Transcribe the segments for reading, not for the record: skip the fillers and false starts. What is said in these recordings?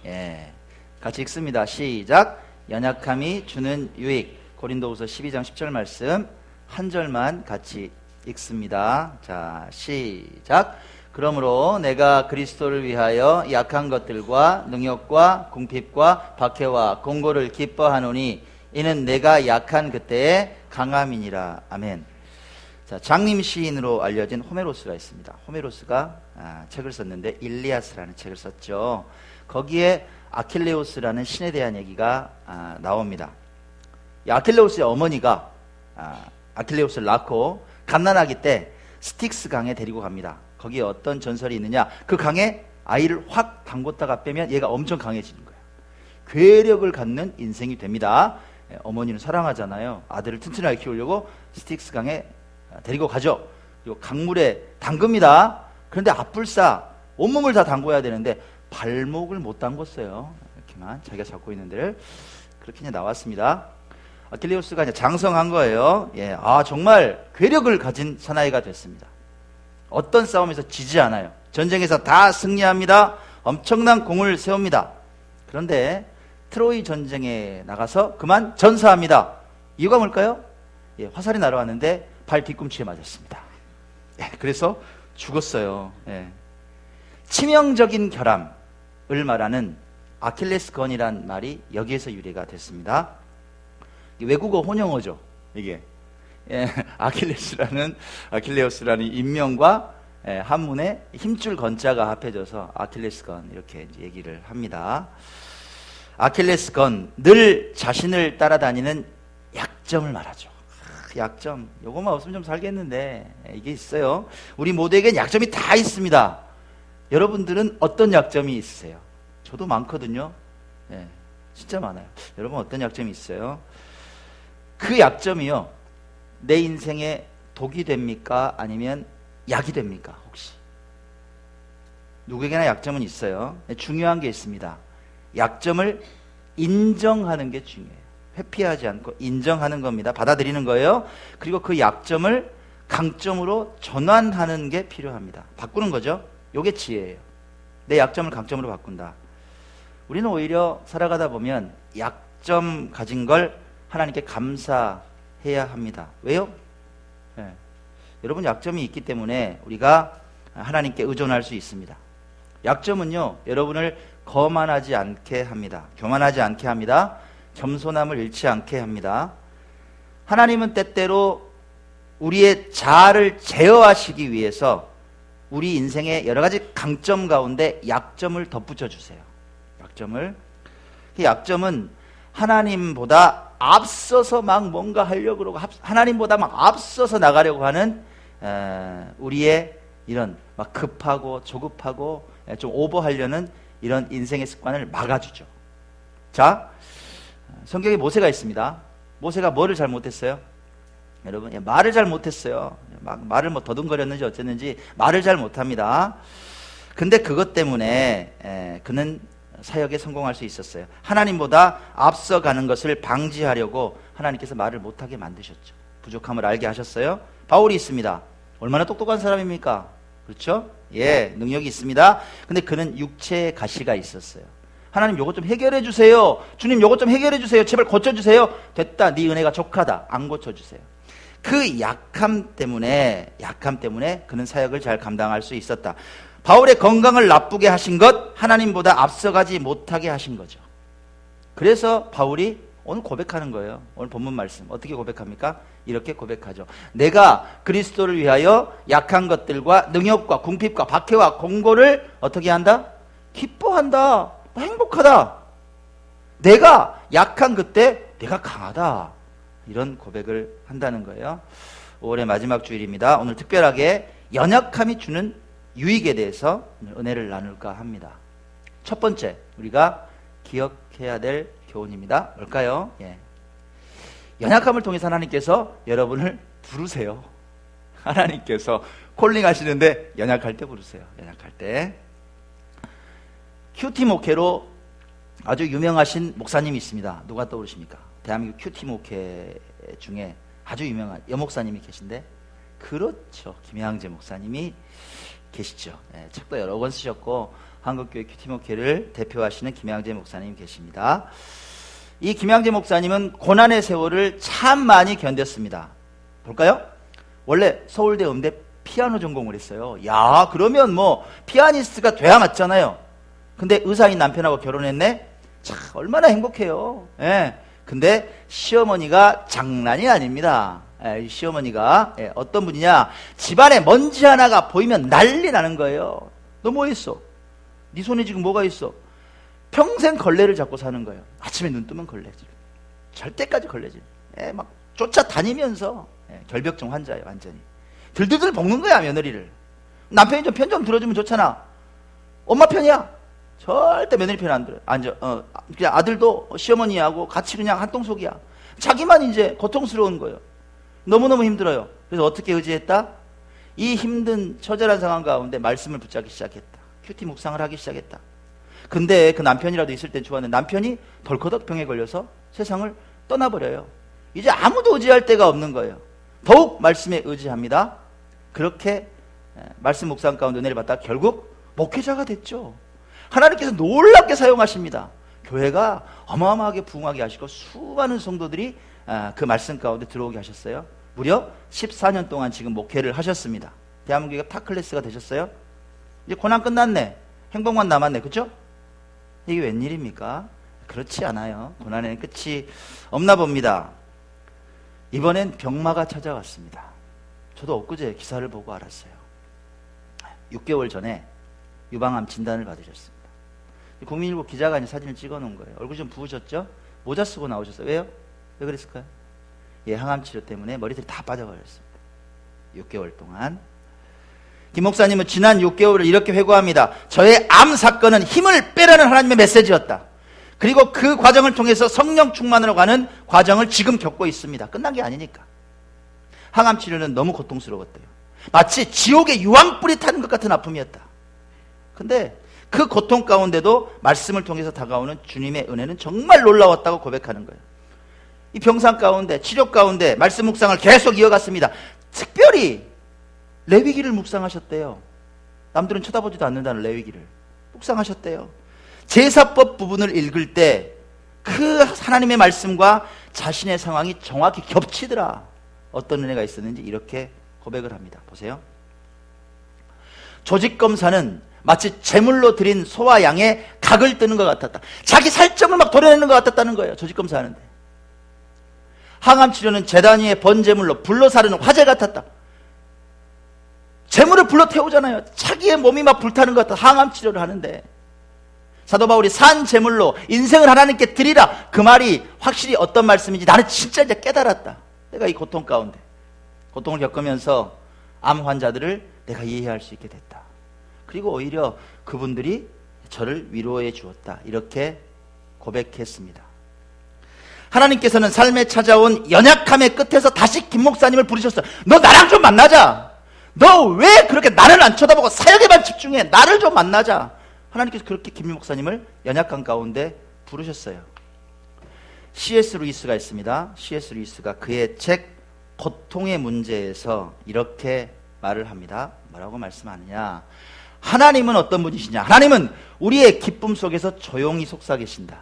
예, 같이 읽습니다. 시작. 연약함이 주는 유익. 고린도후서 12장 10절 말씀 한 절만 같이 읽습니다. 자, 시작. 그러므로 내가 그리스도를 위하여 약한 것들과 능욕과 궁핍과 박해와 공고를 기뻐하노니 이는 내가 약한 그때의 강함이니라. 아멘. 자, 장림 시인으로 알려진 호메로스가 있습니다. 호메로스가 책을 썼는데 일리아스라는 책을 썼죠. 거기에 아킬레우스라는 신에 대한 얘기가 나옵니다. 이 아킬레우스의 어머니가 아킬레우스를 낳고 갓난아기 때 스틱스 강에 데리고 갑니다. 거기에 어떤 전설이 있느냐, 그 강에 아이를 확 담궜다가 빼면 얘가 엄청 강해지는 거예요. 괴력을 갖는 인생이 됩니다. 어머니는 사랑하잖아요. 아들을 튼튼하게 키우려고 스틱스 강에 데리고 가죠. 그리고 강물에 담급니다. 그런데 앞불싸 온몸을 다 담궈야 되는데 발목을 못 담궜어요. 이렇게만 자기가 잡고 있는 데를. 그렇게 이제 나왔습니다. 아킬레우스가 이제 장성한 거예요. 예, 정말 괴력을 가진 사나이가 됐습니다. 어떤 싸움에서 지지 않아요. 전쟁에서 다 승리합니다. 엄청난 공을 세웁니다. 그런데 트로이 전쟁에 나가서 그만 전사합니다. 이유가 뭘까요? 예, 화살이 날아왔는데 발 뒤꿈치에 맞았습니다. 예, 그래서 죽었어요. 예. 치명적인 결함을 말하는 아킬레스건이란 말이 여기에서 유래가 됐습니다. 외국어 혼용어죠. 이게 예, 아킬레우스라는 인명과 한문에 힘줄 건자가 합해져서 아킬레스건 이렇게 얘기를 합니다. 아킬레스건, 늘 자신을 따라다니는 약점을 말하죠. 약점, 요것만 없으면 좀 살겠는데 이게 있어요. 우리 모두에겐 약점이 다 있습니다. 여러분들은 어떤 약점이 있으세요? 저도 많거든요. 예, 진짜 많아요. 여러분 어떤 약점이 있어요? 그 약점이요, 내 인생에 독이 됩니까? 아니면 약이 됩니까? 혹시 누구에게나 약점은 있어요. 중요한 게 있습니다. 약점을 인정하는 게 중요해요. 회피하지 않고 인정하는 겁니다. 받아들이는 거예요. 그리고 그 약점을 강점으로 전환하는 게 필요합니다. 바꾸는 거죠. 이게 지혜예요. 내 약점을 강점으로 바꾼다. 우리는 오히려 살아가다 보면 약점 가진 걸 하나님께 감사해야 합니다. 왜요? 네. 여러분 약점이 있기 때문에 우리가 하나님께 의존할 수 있습니다. 약점은요, 여러분을 거만하지 않게 합니다. 교만하지 않게 합니다. 겸손함을 잃지 않게 합니다. 하나님은 때때로 우리의 자아를 제어하시기 위해서 우리 인생의 여러 가지 강점 가운데 약점을 덧붙여 주세요. 약점을. 그 약점은 하나님보다 앞서서 막 뭔가 하려고 그러고 하나님보다 막 앞서서 나가려고 하는 우리의 이런 막 급하고 조급하고 좀 오버하려는 이런 인생의 습관을 막아주죠. 자, 성경에 모세가 있습니다. 모세가 뭐를 잘못했어요? 여러분, 말을 잘 못했어요. 말을 뭐 더듬거렸는지 어쨌는지 말을 잘 못합니다. 근데 그것 때문에 그는 사역에 성공할 수 있었어요. 하나님보다 앞서가는 것을 방지하려고 하나님께서 말을 못하게 만드셨죠. 부족함을 알게 하셨어요. 바울이 있습니다. 얼마나 똑똑한 사람입니까? 그렇죠? 예, 능력이 있습니다. 근데 그는 육체의 가시가 있었어요. 하나님 요것 좀 해결해 주세요. 주님 요것 좀 해결해 주세요. 제발 고쳐주세요. 됐다. 네 은혜가 족하다. 안 고쳐주세요. 그 약함 때문에 그는 사역을 잘 감당할 수 있었다. 바울의 건강을 나쁘게 하신 것, 하나님보다 앞서가지 못하게 하신 거죠. 그래서 바울이 오늘 고백하는 거예요. 오늘 본문 말씀 어떻게 고백합니까? 이렇게 고백하죠. 내가 그리스도를 위하여 약한 것들과 능욕과 궁핍과 박해와 공고를 어떻게 한다? 기뻐한다. 행복하다. 내가 약한 그때 내가 강하다. 이런 고백을 한다는 거예요. 5월의 마지막 주일입니다. 오늘 특별하게 연약함이 주는 유익에 대해서 은혜를 나눌까 합니다. 첫 번째, 우리가 기억해야 될 교훈입니다. 뭘까요? 예. 연약함을 통해서 하나님께서 여러분을 부르세요. 하나님께서 콜링 하시는데 연약할 때 부르세요. 연약할 때. 큐티 목회로 아주 유명하신 목사님이 있습니다. 누가 떠오르십니까? 대한민국 큐티 목회 중에 아주 유명한 여목사님이 계신데, 그렇죠. 김양재 목사님이 계시죠. 예, 책도 여러 권 쓰셨고 한국교회 큐티목회를 대표하시는 김양재 목사님 계십니다. 이 김양재 목사님은 고난의 세월을 참 많이 견뎠습니다. 볼까요? 원래 서울대 음대 피아노 전공을 했어요. 야, 그러면 뭐 피아니스트가 돼야 맞잖아요. 근데 의사인 남편하고 결혼했네? 참 얼마나 행복해요. 예. 근데 시어머니가 장난이 아닙니다. 이 시어머니가 어떤 분이냐, 집안에 먼지 하나가 보이면 난리 나는 거예요. 너 뭐 했어? 네 손에 지금 뭐가 있어? 평생 걸레를 잡고 사는 거예요. 아침에 눈 뜨면 걸레질, 잘 때까지 걸레질. 막 쫓아다니면서 결벽증 환자예요. 완전히 들들들 볶는 거야, 며느리를. 남편이 좀 편 좀 들어주면 좋잖아. 엄마 편이야. 절대 며느리 편 안 들어요. 그냥 아들도 시어머니하고 같이 그냥 한통속이야. 자기만 이제 고통스러운 거예요. 너무너무 힘들어요. 그래서 어떻게 의지했다? 이 힘든 처절한 상황 가운데 말씀을 붙잡기 시작했다. 큐티 묵상을 하기 시작했다. 근데 그 남편이라도 있을 땐 좋았는데 남편이 덜커덕 병에 걸려서 세상을 떠나버려요. 이제 아무도 의지할 데가 없는 거예요. 더욱 말씀에 의지합니다. 그렇게 말씀 묵상 가운데 은혜를 받다 결국 목회자가 됐죠. 하나님께서 놀랍게 사용하십니다. 교회가 어마어마하게 부흥하게 하시고 수많은 성도들이 그 말씀 가운데 들어오게 하셨어요. 무려 14년 동안 지금 목회를 하셨습니다. 대한민국의 탑클래스가 되셨어요. 이제 고난 끝났네. 행복만 남았네. 그렇죠? 이게 웬일입니까? 그렇지 않아요. 고난에는 끝이 없나 봅니다. 이번엔 병마가 찾아왔습니다. 저도 엊그제 기사를 보고 알았어요. 6개월 전에 유방암 진단을 받으셨습니다. 국민일보 기자가 이제 사진을 찍어놓은 거예요. 얼굴 좀 부으셨죠? 모자 쓰고 나오셨어요. 왜요? 왜 그랬을까요? 항암 치료 때문에 머리털이 다 빠져버렸습니다. 6개월 동안. 김 목사님은 지난 6개월을 이렇게 회고합니다. 저의 암 사건은 힘을 빼라는 하나님의 메시지였다. 그리고 그 과정을 통해서 성령 충만으로 가는 과정을 지금 겪고 있습니다. 끝난 게 아니니까. 항암 치료는 너무 고통스러웠대요. 마치 지옥의 유황불이 타는 것 같은 아픔이었다. 근데 그 고통 가운데도 말씀을 통해서 다가오는 주님의 은혜는 정말 놀라웠다고 고백하는 거예요. 이 병상 가운데, 치료 가운데 말씀 묵상을 계속 이어갔습니다. 특별히 레위기를 묵상하셨대요. 남들은 쳐다보지도 않는다는 레위기를 묵상하셨대요. 제사법 부분을 읽을 때 그 하나님의 말씀과 자신의 상황이 정확히 겹치더라. 어떤 은혜가 있었는지 이렇게 고백을 합니다. 보세요. 조직검사는 마치 제물로 드린 소와 양의 각을 뜨는 것 같았다. 자기 살점을 막 도려내는 것 같았다는 거예요. 조직검사 하는데. 항암치료는 제단 위에 번제물로 불로 사르는 화재 같았다. 제물을 불로 태우잖아요. 자기의 몸이 막 불타는 것 같아. 항암치료를 하는데 사도 바울이 산 제물로 인생을 하나님께 드리라, 그 말이 확실히 어떤 말씀인지 나는 진짜 이제 깨달았다. 내가 이 고통 가운데 고통을 겪으면서 암 환자들을 내가 이해할 수 있게 됐다. 그리고 오히려 그분들이 저를 위로해 주었다. 이렇게 고백했습니다. 하나님께서는 삶에 찾아온 연약함의 끝에서 다시 김 목사님을 부르셨어요. 너 나랑 좀 만나자. 너 왜 그렇게 나를 안 쳐다보고 사역에만 집중해. 나를 좀 만나자. 하나님께서 그렇게 김 목사님을 연약함 가운데 부르셨어요. C.S. 루이스가 있습니다. C.S. 루이스가 그의 책 고통의 문제에서 이렇게 말을 합니다. 뭐라고 말씀하느냐. 하나님은 어떤 분이시냐. 하나님은 우리의 기쁨 속에서 조용히 속삭이신다.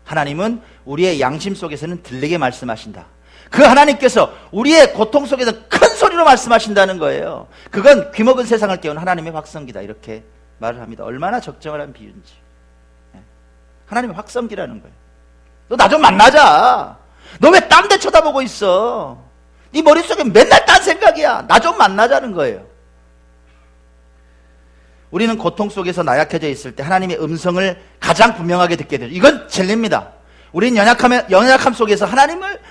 하나님은 우리의 양심 속에서는 들리게 말씀하신다. 그 하나님께서 우리의 고통 속에서 큰 소리로 말씀하신다는 거예요. 그건 귀먹은 세상을 깨우는 하나님의 확성기다. 이렇게 말을 합니다. 얼마나 적정한 비유인지. 하나님의 확성기라는 거예요. 너 나 좀 만나자. 너 왜 딴 데 쳐다보고 있어? 네 머릿속에 맨날 딴 생각이야. 나 좀 만나자는 거예요. 우리는 고통 속에서 나약해져 있을 때 하나님의 음성을 가장 분명하게 듣게 되죠. 이건 진리입니다. 우리는 연약함 속에서 하나님을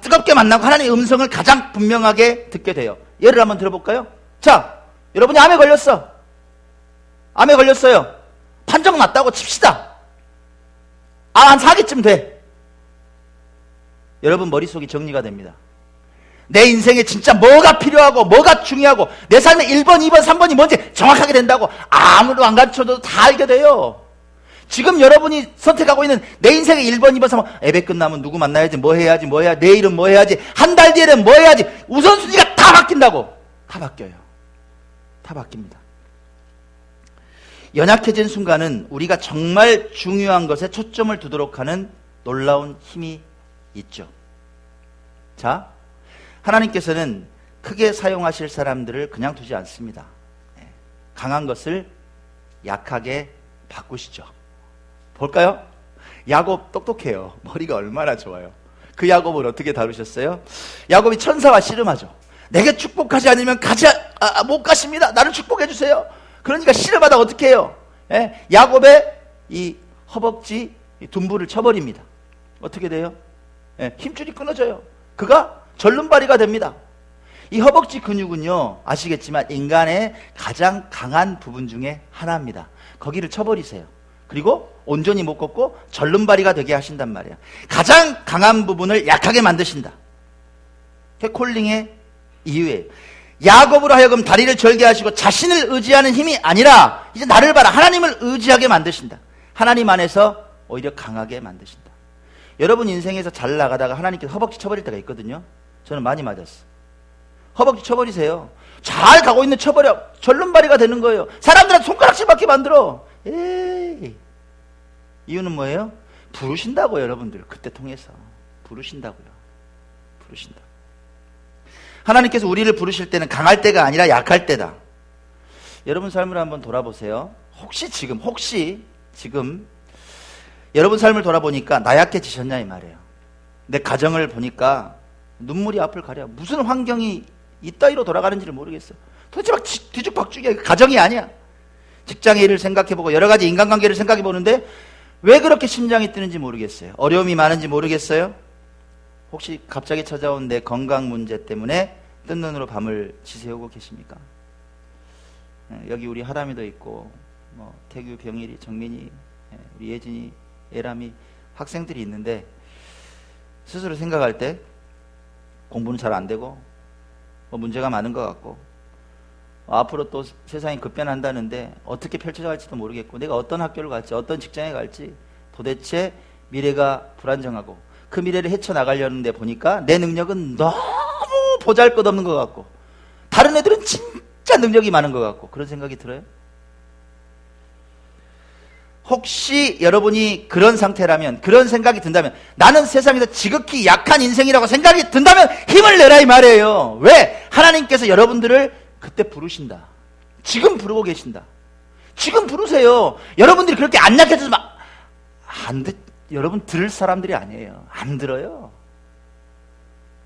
뜨겁게 만나고 하나님의 음성을 가장 분명하게 듣게 돼요. 예를 한번 들어볼까요? 자, 여러분이 암에 걸렸어. 암에 걸렸어요. 판정 났다고 칩시다. 한 4기쯤 돼. 여러분 머릿속이 정리가 됩니다. 내 인생에 진짜 뭐가 필요하고 뭐가 중요하고 내 삶의 1번, 2번, 3번이 뭔지 정확하게 된다고 아무도 안 가르쳐줘도 다 알게 돼요. 지금 여러분이 선택하고 있는 내 인생의 1번, 2번, 3번 예배 끝나면 누구 만나야지, 뭐 해야지, 내일은 뭐 해야지, 한 달 뒤에는 뭐 해야지, 우선순위가 다 바뀐다고. 다 바뀌어요. 다 바뀝니다. 연약해진 순간은 우리가 정말 중요한 것에 초점을 두도록 하는 놀라운 힘이 있죠. 자, 하나님께서는 크게 사용하실 사람들을 그냥 두지 않습니다. 강한 것을 약하게 바꾸시죠. 볼까요? 야곱 똑똑해요. 머리가 얼마나 좋아요. 그 야곱을 어떻게 다루셨어요? 야곱이 천사와 씨름하죠. 내게 축복하지 않으면 못 가십니다. 나를 축복해 주세요. 그러니까 씨름하다 어떻게 해요? 야곱의 이 허벅지 둔부를 쳐버립니다. 어떻게 돼요? 힘줄이 끊어져요. 그가 절름발이가 됩니다. 이 허벅지 근육은요, 아시겠지만 인간의 가장 강한 부분 중에 하나입니다. 거기를 쳐버리세요. 그리고 온전히 못 걷고 절름발이가 되게 하신단 말이에요. 가장 강한 부분을 약하게 만드신다. 그게 콜링의 이유예요. 야곱으로 하여금 다리를 절게 하시고 자신을 의지하는 힘이 아니라 이제 나를 봐라, 하나님을 의지하게 만드신다. 하나님 안에서 오히려 강하게 만드신다. 여러분 인생에서 잘 나가다가 하나님께서 허벅지 쳐버릴 때가 있거든요. 저는 많이 맞았어. 허벅지 쳐버리세요. 잘 가고 있는 쳐버려. 절름발이가 되는 거예요. 사람들한테 손가락질밖에 만들어. 에이. 이유는 뭐예요? 부르신다고요, 여러분들. 그때 통해서 부르신다고요. 부르신다. 하나님께서 우리를 부르실 때는 강할 때가 아니라 약할 때다. 여러분 삶을 한번 돌아보세요. 혹시 지금 여러분 삶을 돌아보니까 나약해지셨냐 이 말이에요. 내 가정을 보니까 눈물이 앞을 가려. 무슨 환경이 이따위로 돌아가는지를 모르겠어요. 도대체 막 뒤죽박죽이야. 가정이 아니야. 직장의 일을 생각해보고 여러 가지 인간관계를 생각해보는데 왜 그렇게 심장이 뛰는지 모르겠어요. 어려움이 많은지 모르겠어요. 혹시 갑자기 찾아온 내 건강 문제 때문에 뜬 눈으로 밤을 지새우고 계십니까? 여기 우리 하람이도 있고 태규, 병일이, 정민이, 우리 예진이, 예람이 학생들이 있는데 스스로 생각할 때 공부는 잘 안 되고 문제가 많은 것 같고 앞으로 또 세상이 급변한다는데 어떻게 펼쳐질지도 모르겠고 내가 어떤 학교를 갈지 어떤 직장에 갈지 도대체 미래가 불안정하고 그 미래를 헤쳐나가려는데 보니까 내 능력은 너무 보잘것없는 것 같고 다른 애들은 진짜 능력이 많은 것 같고 그런 생각이 들어요. 혹시 여러분이 그런 상태라면, 그런 생각이 든다면, 나는 세상에서 지극히 약한 인생이라고 생각이 든다면 힘을 내라 이 말이에요. 왜? 하나님께서 여러분들을 그때 부르신다. 지금 부르고 계신다. 지금 부르세요. 여러분들이 그렇게 안 약해져서 여러분 들을 사람들이 아니에요. 안 들어요.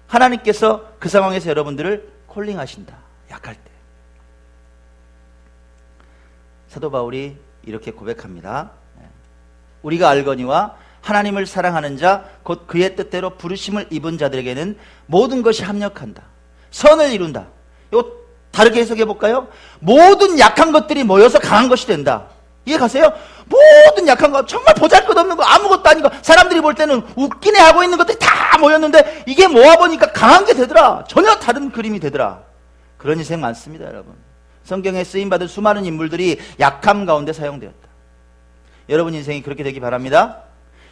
하나님께서 그 상황에서 여러분들을 콜링하신다. 약할 때. 사도 바울이 이렇게 고백합니다. 우리가 알거니와 하나님을 사랑하는 자 곧 그의 뜻대로 부르심을 입은 자들에게는 모든 것이 합력한다. 선을 이룬다. 이거 다르게 해석해 볼까요? 모든 약한 것들이 모여서 강한 것이 된다. 이해 가세요? 모든 약한 거, 정말 보잘것없는 거, 아무것도 아닌 거, 사람들이 볼 때는 웃기네 하고 있는 것들이 다 모였는데 이게 모아보니까 강한 게 되더라. 전혀 다른 그림이 되더라. 그런 인생 많습니다, 여러분. 성경에 쓰임받은 수많은 인물들이 약함 가운데 사용되었다. 여러분 인생이 그렇게 되기 바랍니다.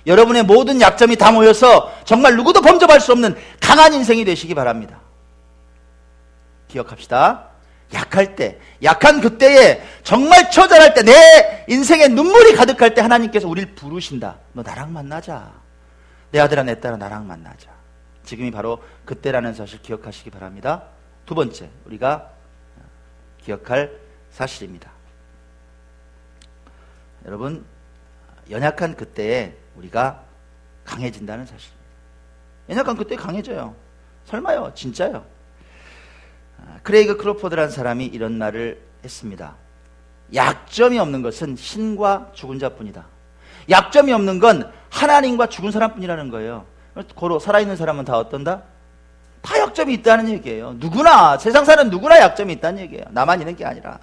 여러분의 모든 약점이 다 모여서 정말 누구도 범접할 수 없는 강한 인생이 되시기 바랍니다. 기억합시다. 약할 때, 약한 그때에 정말 처절할 때, 내 인생에 눈물이 가득할 때 하나님께서 우리를 부르신다. 너 나랑 만나자. 내 아들아 내 딸아 나랑 만나자. 지금이 바로 그때라는 사실 기억하시기 바랍니다. 두 번째, 우리가 기억할 사실입니다. 여러분, 연약한 그때에 우리가 강해진다는 사실입니다. 연약한 그때에 강해져요. 설마요? 진짜요? 크레이그 크로포드라는 사람이 이런 말을 했습니다. 약점이 없는 것은 신과 죽은 자뿐이다. 약점이 없는 건 하나님과 죽은 사람뿐이라는 거예요. 고로 살아있는 사람은 다 어떤다? 다 약점이 있다는 얘기예요. 누구나, 세상 사는 누구나 약점이 있다는 얘기예요. 나만 있는 게 아니라.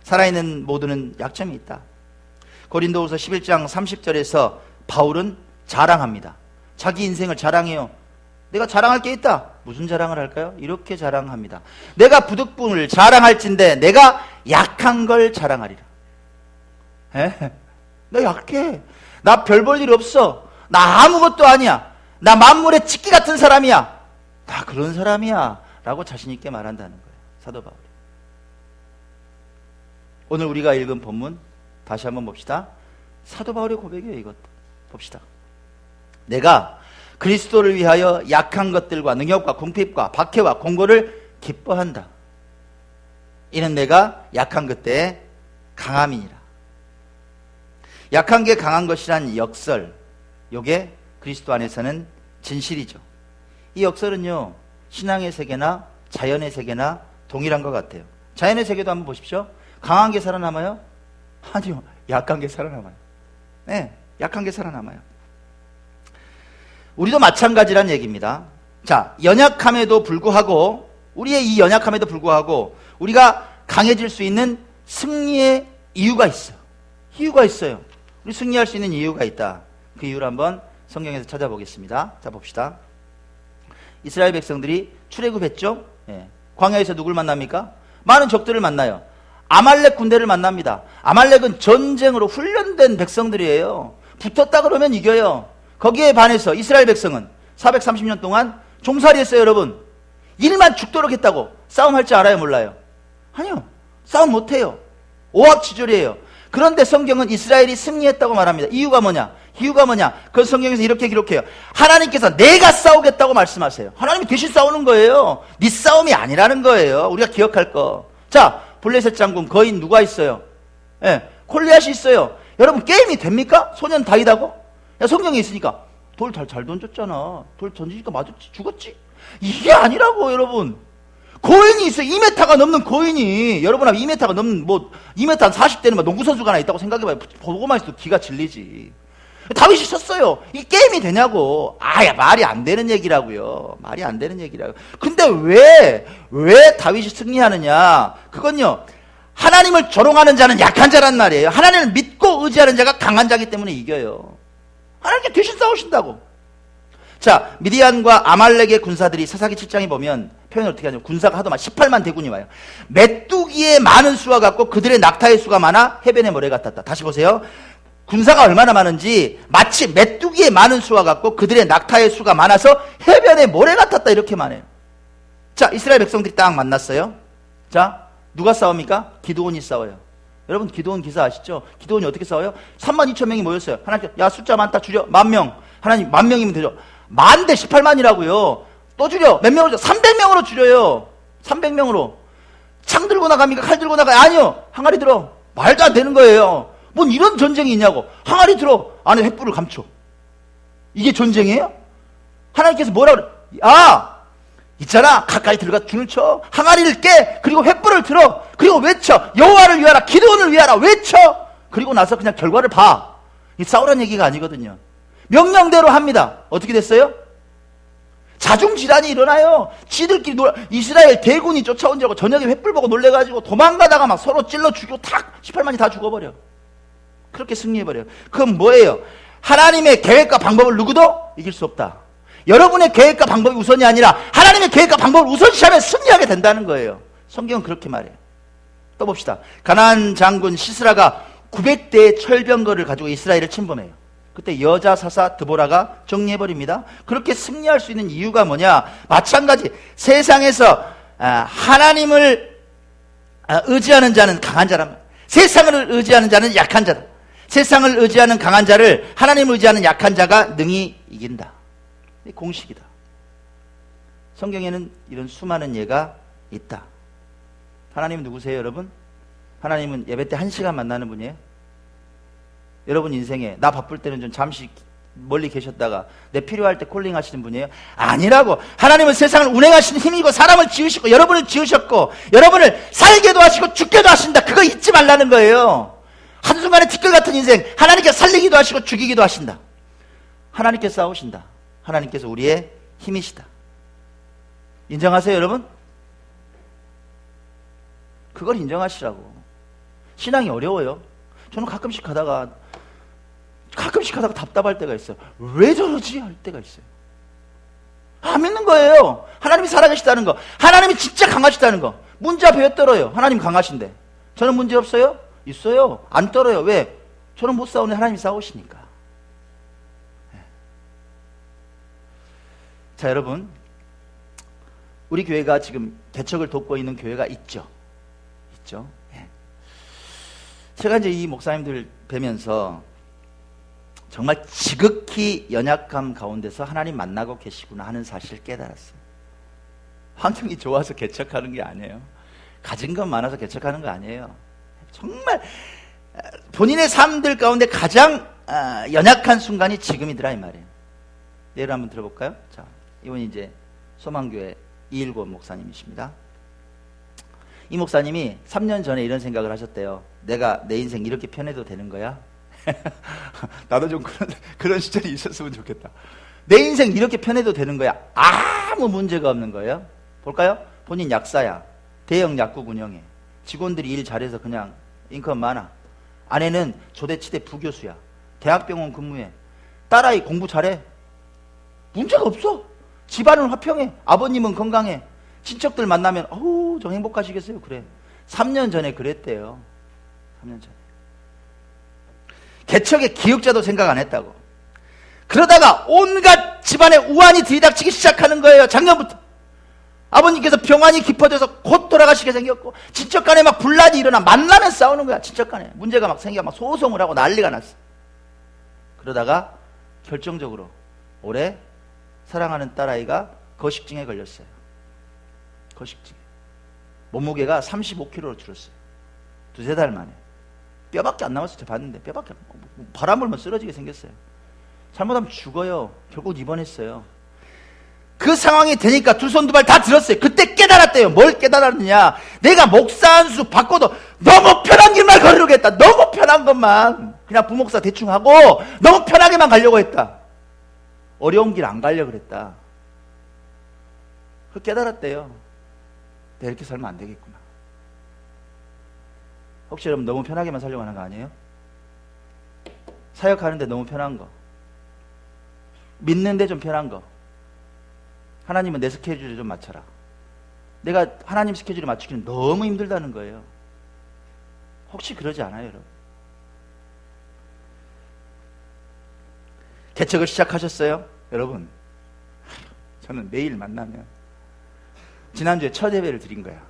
살아있는 모두는 약점이 있다. 고린도후서 11장 30절에서 바울은 자랑합니다. 자기 인생을 자랑해요. 내가 자랑할 게 있다. 무슨 자랑을 할까요? 이렇게 자랑합니다. 내가 부득불을 자랑할진대 내가 약한 걸 자랑하리라. 나 약해. 나 별 볼 일 없어. 나 아무것도 아니야. 나 만물의 찍기 같은 사람이야. 나 그런 사람이야. 라고 자신 있게 말한다는 거예요. 사도 바울이. 오늘 우리가 읽은 본문 다시 한번 봅시다. 사도 바울의 고백이에요. 이것 봅시다. 내가 그리스도를 위하여 약한 것들과 능욕과 궁핍과 박해와 공고를 기뻐한다. 이는 내가 약한 그때에 강함이니라. 약한 게 강한 것이란 역설, 요게 그리스도 안에서는 진실이죠. 이 역설은요, 신앙의 세계나 자연의 세계나 동일한 것 같아요. 자연의 세계도 한번 보십시오. 강한 게 살아남아요? 아니요, 약한 게 살아남아요. 네, 약한 게 살아남아요. 우리도 마찬가지란 얘기입니다. 자, 연약함에도 불구하고, 우리의 이 연약함에도 불구하고 우리가 강해질 수 있는 승리의 이유가 있어요. 이유가 있어요. 우리 승리할 수 있는 이유가 있다. 그 이유를 한번 성경에서 찾아보겠습니다. 자, 봅시다. 이스라엘 백성들이 출애굽했죠. 예. 광야에서 누굴 만납니까? 많은 적들을 만나요. 아말렉 군대를 만납니다. 아말렉은 전쟁으로 훈련된 백성들이에요. 붙었다 그러면 이겨요. 거기에 반해서 이스라엘 백성은 430년 동안 종살이 했어요. 여러분, 일만 죽도록 했다고 싸움할 줄 알아요? 몰라요? 아니요, 싸움 못해요. 오합지졸이에요. 그런데 성경은 이스라엘이 승리했다고 말합니다. 이유가 뭐냐? 그 성경에서 이렇게 기록해요. 하나님께서 내가 싸우겠다고 말씀하세요. 하나님이 대신 싸우는 거예요. 네 싸움이 아니라는 거예요. 우리가 기억할 거. 자, 블레셋 장군 거인 누가 있어요? 예, 골리앗이 있어요. 여러분, 게임이 됩니까? 소년 다윗하고? 야, 성경에 있으니까 돌 잘 던졌잖아. 돌 던지니까 맞았지, 죽었지. 이게 아니라고. 여러분, 고인이 있어요. 2m가 넘는 고인이. 여러분, 2m가 넘는 2m 한 40대는 농구선수가 하나 있다고 생각해봐요. 보고만 있어도 기가 질리지. 다윗이 쳤어요. 이 게임이 되냐고. 야, 말이 안 되는 얘기라고요. 말이 안 되는 얘기라고. 근데 왜 다윗이 승리하느냐? 그건요, 하나님을 조롱하는 자는 약한 자란 말이에요. 하나님을 믿고 의지하는 자가 강한 자기 때문에 이겨요. 하나님께 대신 싸우신다고. 자, 미디안과 아말렉의 군사들이 사사기 7장에 보면 표현을 어떻게 하냐면, 군사가 하도 많아 18만 대군이 와요. 메뚜기의 많은 수와 같고 그들의 낙타의 수가 많아 해변의 모래 같았다. 다시 보세요. 군사가 얼마나 많은지 마치 메뚜기의 많은 수와 같고 그들의 낙타의 수가 많아서 해변의 모래 같았다. 이렇게 말해요. 자, 이스라엘 백성들이 딱 만났어요. 자, 누가 싸웁니까? 기드온이 싸워요. 여러분, 기드온 기사 아시죠? 기드온이 어떻게 싸워요? 32,000명이 모였어요. 하나님께, 야, 숫자 많다, 줄여. 10,000명. 하나님, 10,000명이면 되죠. 10,000대 18만이라고요. 또 줄여. 몇 명으로 줄여? 300명으로 줄여요. 300명으로. 창 들고 나갑니까? 칼 들고 나가요? 아니요. 항아리 들어. 말도 안 되는 거예요. 뭔 이런 전쟁이 있냐고. 항아리 들어. 안에 횃불을 감춰. 이게 전쟁이에요? 하나님께서 뭐라 그래? 있잖아, 가까이 들어가 줄을 쳐, 항아리를 깨, 그리고 횃불을 들어, 그리고 외쳐, 여호와를 위하라, 기드온을 위하라, 외쳐. 그리고 나서 그냥 결과를 봐. 이 싸우라는 얘기가 아니거든요. 명령대로 합니다. 어떻게 됐어요? 자중질환이 일어나요. 지들끼리 이스라엘 대군이 쫓아온 줄 알고 저녁에 횃불 보고 놀래가지고 도망가다가 막 서로 찔러 죽이고 18만이 다 죽어버려. 그렇게 승리해버려요. 그건 뭐예요? 하나님의 계획과 방법을 누구도 이길 수 없다. 여러분의 계획과 방법이 우선이 아니라 하나님의 계획과 방법을 우선시하면 승리하게 된다는 거예요. 성경은 그렇게 말해요. 또 봅시다. 가나안 장군 시스라가 900대의 철병거를 가지고 이스라엘을 침범해요. 그때 여자 사사 드보라가 정리해버립니다. 그렇게 승리할 수 있는 이유가 뭐냐? 마찬가지, 세상에서 하나님을 의지하는 자는 강한 자란 말이에요. 세상을 의지하는 자는 약한 자다. 세상을 의지하는 강한 자를 하나님을 의지하는 약한 자가 능히 이긴다. 공식이다. 성경에는 이런 수많은 예가 있다. 하나님은 누구세요, 여러분? 하나님은 예배 때 1시간 만나는 분이에요. 여러분 인생에 나 바쁠 때는 좀 잠시 멀리 계셨다가 내 필요할 때 콜링하시는 분이에요? 아니라고. 하나님은 세상을 운행하시는 힘이고 사람을 지으시고 여러분을 지으셨고 여러분을 살게도 하시고 죽게도 하신다. 그거 잊지 말라는 거예요. 한순간에 티끌 같은 인생, 하나님께서 살리기도 하시고 죽이기도 하신다. 하나님께서 싸우신다. 하나님께서 우리의 힘이시다. 인정하세요, 여러분? 그걸 인정하시라고. 신앙이 어려워요. 저는 가끔씩 가다가 답답할 때가 있어요. 왜 저러지? 할 때가 있어요. 안 믿는 거예요. 하나님이 살아계시다는 거, 하나님이 진짜 강하시다는 거. 문제 앞에 왜 떨어요? 하나님 강하신데. 저는 문제 없어요? 있어요. 안 떨어요. 왜? 저는 못 싸우는데 하나님이 싸우시니까. 자, 여러분, 우리 교회가 지금 개척을 돕고 있는 교회가 있죠. 제가 이제 이 목사님들 뵈면서 정말 지극히 연약함 가운데서 하나님 만나고 계시구나 하는 사실을 깨달았어요. 환경이 좋아서 개척하는 게 아니에요. 가진 것 많아서 개척하는 거 아니에요. 정말 본인의 삶들 가운데 가장 연약한 순간이 지금이더라 이 말이에요. 예를 한번 들어볼까요? 자, 이분이 이제 소망교회 이일권 목사님이십니다. 이 목사님이 3년 전에 이런 생각을 하셨대요. 내가 내 인생 이렇게 편해도 되는 거야? 나도 좀 그런 시절이 있었으면 좋겠다. 내 인생 이렇게 편해도 되는 거야? 아무 문제가 없는 거예요. 볼까요? 본인 약사야. 대형 약국 운영해. 직원들이 일 잘해서 그냥 인컴 많아. 아내는 조대치대 부교수야. 대학병원 근무해. 딸아이 공부 잘해. 문제가 없어. 집안은 화평해. 아버님은 건강해. 친척들 만나면 어우 좀 행복하시겠어요. 그래. 3년 전에 그랬대요. 3년 전에. 개척의 기획자도 생각 안 했다고. 그러다가 온갖 집안에 우환이 들이닥치기 시작하는 거예요. 작년부터. 아버님께서 병환이 깊어져서 곧 돌아가시게 생겼고, 친척 간에 막 분란이 일어나. 만나면 싸우는 거야. 친척 간에 문제가 막 생겨 막 소송을 하고 난리가 났어. 그러다가 결정적으로 올해 사랑하는 딸아이가 거식증에 걸렸어요. 거식증. 몸무게가 35kg로 줄었어요. 두세 달 만에. 뼈밖에 안 남았어요. 제가 봤는데 뼈밖에 안 남았어요. 바람 불면 쓰러지게 생겼어요. 잘못하면 죽어요. 결국 입원했어요. 그 상황이 되니까 두 손 두 발 다 들었어요. 그때 깨달았대요. 뭘 깨달았느냐? 내가 목사 한 수 바꿔도 너무 편한 길만 걸으려겠다. 너무 편한 것만 그냥 부목사 대충 하고 너무 편하게만 가려고 했다. 어려운 길 안 가려고 그랬다. 그 깨달았대요. 내가 이렇게 살면 안 되겠구나. 혹시 여러분 너무 편하게만 살려고 하는 거 아니에요? 사역하는데 너무 편한 거, 믿는데 좀 편한 거. 하나님은 내 스케줄에 좀 맞춰라. 내가 하나님 스케줄에 맞추기는 너무 힘들다는 거예요. 혹시 그러지 않아요, 여러분? 개척을 시작하셨어요? 여러분, 저는 매일 만나면 지난주에 첫 예배를 드린 거야.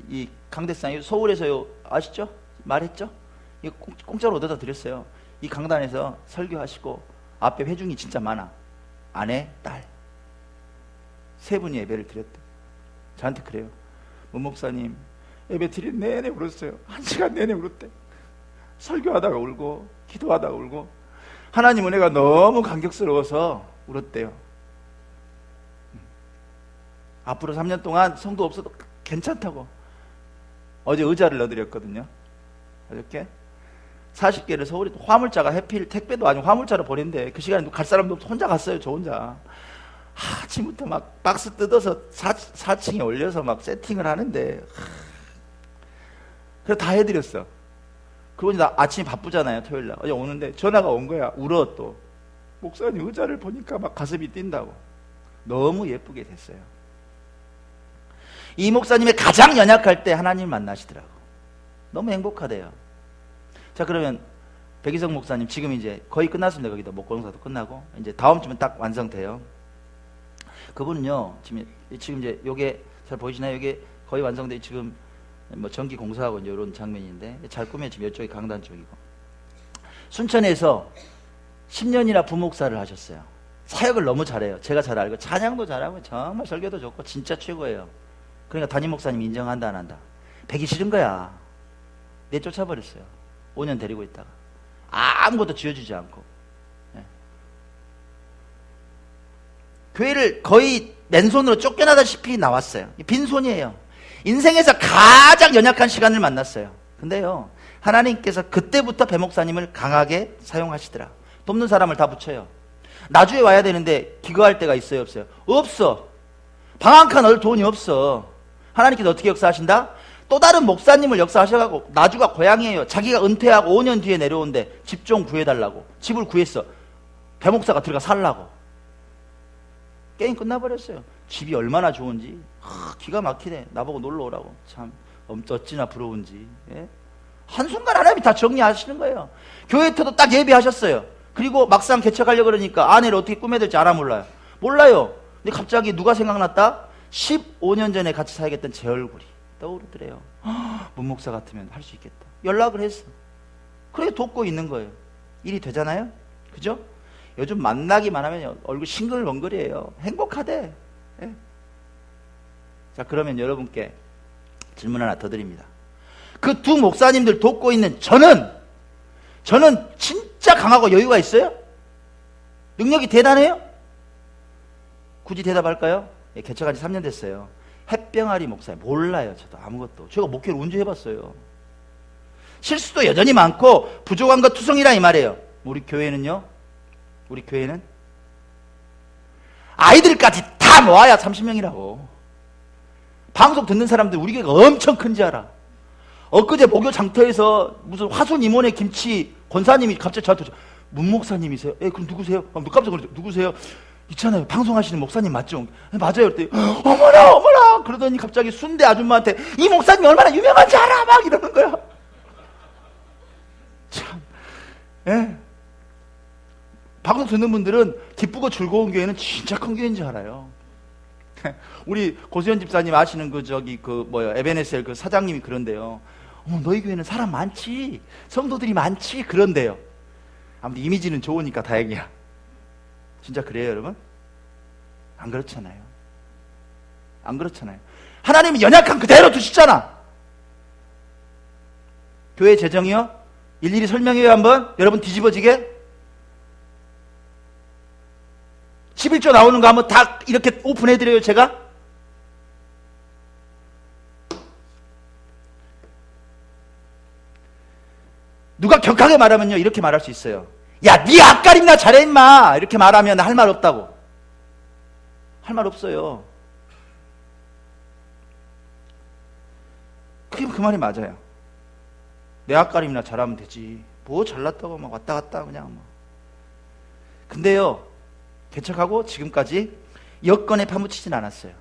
이 강대상이 서울에서요, 아시죠? 말했죠? 이거 공짜로 얻어다 드렸어요. 이 강단에서 설교하시고 앞에 회중이 진짜 많아. 아내, 딸 세 분이 예배를 드렸대. 저한테 그래요. 문 목사님, 예배 드린 내내 울었어요. 1시간 내내 울었대. 설교하다가 울고 기도하다가 울고 하나님 은혜가 너무 감격스러워서 울었대요. 앞으로 3년 동안 성도 없어도 괜찮다고. 어제 의자를 넣어드렸거든요. 어저께 40개를 서울에 화물차가 해필 택배도 아니고 화물차로 보낸대. 그 시간에 갈 사람도 없어. 혼자 갔어요. 저 혼자. 아침부터 막 박스 뜯어서 4층에 올려서 막 세팅을 하는데, 그래서 다 해드렸어. 그러고 나 아침에 바쁘잖아요. 토요일 날. 어제 오는데 전화가 온 거야. 울어 또. 목사님 의자를 보니까 막 가슴이 뛴다고. 너무 예쁘게 됐어요. 이 목사님의 가장 연약할 때 하나님 만나시더라고. 너무 행복하대요. 자, 그러면 백이성 목사님 지금 이제 거의 끝났습니다. 거기도 목공사도 끝나고 이제 다음 주면 딱 완성돼요. 그분은요 지금 이제 요게 잘 보이시나요? 요게 거의 완성돼. 지금 뭐 전기 공사하고 이제 이런 장면인데 잘 꾸며 지금 이쪽이 강단 쪽이고. 순천에서 10년이나 부목사를 하셨어요. 사역을 너무 잘해요. 제가 잘 알고 찬양도 잘하고 정말 설교도 좋고 진짜 최고예요. 그러니까 담임 목사님 인정한다 안 한다. 배기 싫은 거야. 내쫓아버렸어요. 5년 데리고 있다가 아무것도 지어주지 않고. 네. 교회를 거의 맨손으로 쫓겨나다시피 나왔어요. 빈손이에요. 인생에서 가장 연약한 시간을 만났어요. 근데요, 하나님께서 그때부터 배 목사님을 강하게 사용하시더라. 돕는 사람을 다 붙여요. 나주에 와야 되는데 기거할 때가 있어요, 없어요? 없어. 방 한 칸 얻을 돈이 없어. 하나님께서 어떻게 역사하신다? 또 다른 목사님을 역사하셔가지고, 나주가 고향이에요. 자기가 은퇴하고 5년 뒤에 내려오는데 집 좀 구해달라고. 집을 구했어. 배 목사가 들어가 살라고. 게임 끝나버렸어요. 집이 얼마나 좋은지. 기가 막히네. 나보고 놀러 오라고. 참 어찌나 부러운지. 예? 한순간 하나님이 다 정리하시는 거예요. 교회터도 딱 예배하셨어요. 그리고 막상 개척하려고 그러니까 아내를 어떻게 꾸며야 될지 알아 몰라요? 몰라요. 근데 갑자기 누가 생각났다? 15년 전에 같이 살겠던 제 얼굴이 떠오르더래요. 문 목사 같으면 할 수 있겠다. 연락을 했어. 그래 돕고 있는 거예요. 일이 되잖아요. 그죠? 요즘 만나기만 하면 얼굴 싱글벙글이에요. 행복하대. 예. 자, 그러면 여러분께 질문 하나 더 드립니다. 그 두 목사님들 돕고 있는 저는 진짜 강하고 여유가 있어요? 능력이 대단해요? 굳이 대답할까요? 예, 개척한 지 3년 됐어요. 햇병아리 목사님 몰라요. 저도 아무것도. 제가 목회를 언제 해봤어요. 실수도 여전히 많고 부족한 것 투성이라 이 말이에요. 우리 교회는 아이들까지 다 모아야 30명이라고. 방송 듣는 사람들 우리 교회가 엄청 큰지 알아. 엊그제 목요 장터에서 무슨 화순 이모네 김치 권사님이 갑자기 저한테 문 목사님이세요? 예, 그럼 누구세요? 깜짝 놀랐죠. 누구세요? 있잖아요. 방송하시는 목사님 맞죠? 네, 맞아요. 그랬더니 어머나 그러더니 갑자기 순대 아줌마한테 이 목사님이 얼마나 유명한지 알아? 막 이러는 거야. 참, 예. 방송 듣는 분들은 기쁘고 즐거운 교회는 진짜 큰 교회인 줄 알아요. 우리 고수현 집사님 아시는 에베네셀 그 사장님이 그런데요. 너희 교회는 사람 많지, 성도들이 많지, 그런데요. 아무튼 이미지는 좋으니까 다행이야. 진짜 그래요, 여러분? 안 그렇잖아요. 안 그렇잖아요. 하나님이 연약한 그대로 두시잖아. 교회 재정이요? 일일이 설명해요, 한번? 여러분 뒤집어지게? 11조 나오는 거 한번 다 이렇게 오픈해드려요, 제가? 누가 격하게 말하면요, 이렇게 말할 수 있어요. 야, 네 앞가림나 잘해, 임마! 이렇게 말하면 할 말 없다고. 할 말 없어요. 그게 그 말이 맞아요. 내 앞가림이나 잘하면 되지. 뭐 잘났다고 막 왔다 갔다 그냥 뭐. 근데요, 개척하고 지금까지 여건에 파묻히진 않았어요.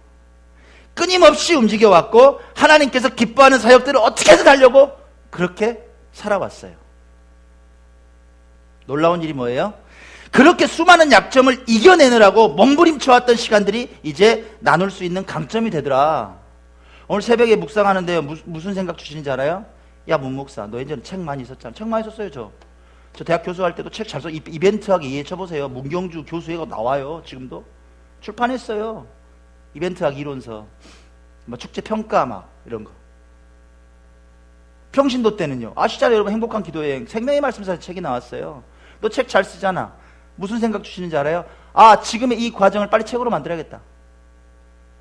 끊임없이 움직여왔고 하나님께서 기뻐하는 사역들을 어떻게든 하려고 그렇게 살아왔어요. 놀라운 일이 뭐예요? 그렇게 수많은 약점을 이겨내느라고 몸부림쳐왔던 시간들이 이제 나눌 수 있는 강점이 되더라. 오늘 새벽에 묵상하는데요, 무슨 생각 주시는지 알아요? 야, 문 목사, 너 예전에 책 많이 썼잖아. 책 많이 썼어요. 저 대학 교수할 때도 책 잘 써. 이벤트하게 이해해 쳐보세요. 문경주 교수회가 나와요. 지금도 출판했어요. 이벤트하기 이론서, 뭐 축제 평가 막 이런 거. 평신도 때는요, 아시잖아요, 여러분. 행복한 기도여행 생명의 말씀사 책이 나왔어요. 너 책 잘 쓰잖아. 무슨 생각 주시는지 알아요? 아, 지금의 이 과정을 빨리 책으로 만들어야겠다.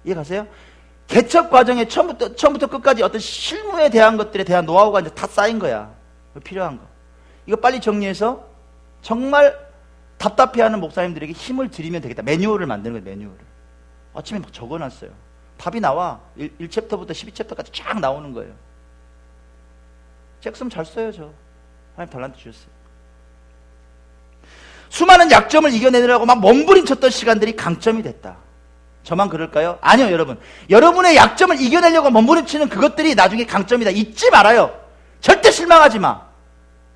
이해 가세요? 개척 과정에 처음부터 끝까지 어떤 실무에 대한 것들에 대한 노하우가 이제 다 쌓인 거야. 필요한 거. 이거 빨리 정리해서 정말 답답해하는 목사님들에게 힘을 드리면 되겠다. 매뉴얼을 만드는 거예요, 매뉴얼을. 아침에 막 적어놨어요. 답이 나와. 1챕터부터 12챕터까지 쫙 나오는 거예요. 책 쓰면 잘 써요, 저. 하나님 달란트 주셨어요. 수많은 약점을 이겨내느라고 막 몸부림쳤던 시간들이 강점이 됐다. 저만 그럴까요? 아니요, 여러분. 여러분의 약점을 이겨내려고 몸부림치는 그것들이 나중에 강점이다. 잊지 말아요. 절대 실망하지 마.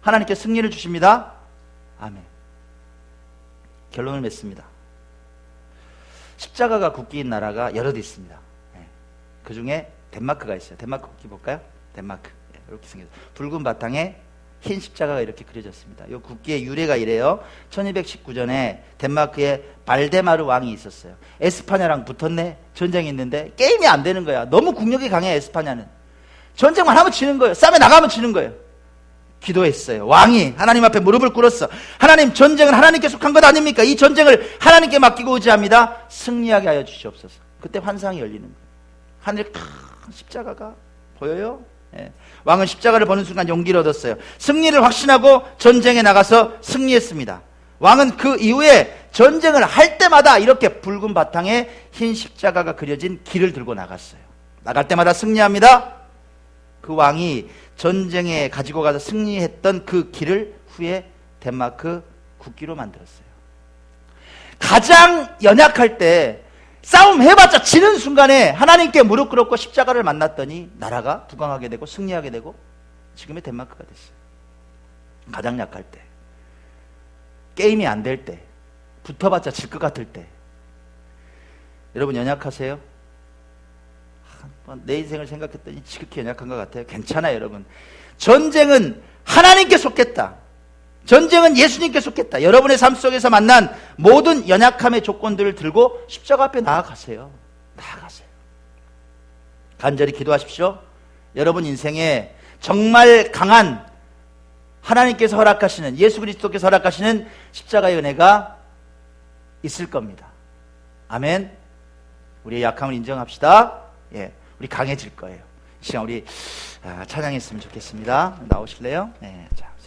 하나님께 승리를 주십니다. 아멘. 결론을 맺습니다. 십자가가 국기인 나라가 여럿 있습니다. 그 중에 덴마크가 있어요. 덴마크 국기 볼까요? 덴마크. 이렇게 생겼어요. 붉은 바탕에 흰 십자가가 이렇게 그려졌습니다. 이 국기의 유래가 이래요. 1219년에 덴마크에 발데마르 왕이 있었어요. 에스파냐랑 붙었네. 전쟁이 있는데 게임이 안 되는 거야. 너무 국력이 강해, 에스파냐는. 전쟁만 하면 지는 거예요. 싸움에 나가면 지는 거예요. 기도했어요. 왕이 하나님 앞에 무릎을 꿇었어. 하나님, 전쟁은 하나님께 속한 것 아닙니까? 이 전쟁을 하나님께 맡기고 의지합니다. 승리하게 하여 주시옵소서. 그때 환상이 열리는 거예요. 하늘에 큰 십자가가 보여요? 예. 왕은 십자가를 보는 순간 용기를 얻었어요. 승리를 확신하고 전쟁에 나가서 승리했습니다. 왕은 그 이후에 전쟁을 할 때마다 이렇게 붉은 바탕에 흰 십자가가 그려진 길을 들고 나갔어요. 나갈 때마다 승리합니다. 그 왕이 전쟁에 가지고 가서 승리했던 그 길을 후에 덴마크 국기로 만들었어요. 가장 연약할 때 싸움 해봤자 지는 순간에 하나님께 무릎 꿇었고 십자가를 만났더니 나라가 부강하게 되고 승리하게 되고 지금의 덴마크가 됐어요. 가장 약할 때, 게임이 안 될 때, 붙어봤자 질 것 같을 때. 여러분 연약하세요? 내 인생을 생각했더니 지극히 연약한 것 같아요. 괜찮아요, 여러분. 전쟁은 하나님께 속했다. 전쟁은 예수님께 속했다. 여러분의 삶 속에서 만난 모든 연약함의 조건들을 들고 십자가 앞에 나아가세요. 나아가세요. 간절히 기도하십시오. 여러분 인생에 정말 강한 하나님께서 허락하시는, 예수 그리스도께서 허락하시는 십자가의 은혜가 있을 겁니다. 아멘. 우리의 약함을 인정합시다. 예, 우리 강해질 거예요. 이 시간 우리 찬양했으면 좋겠습니다. 나오실래요? 네, 자.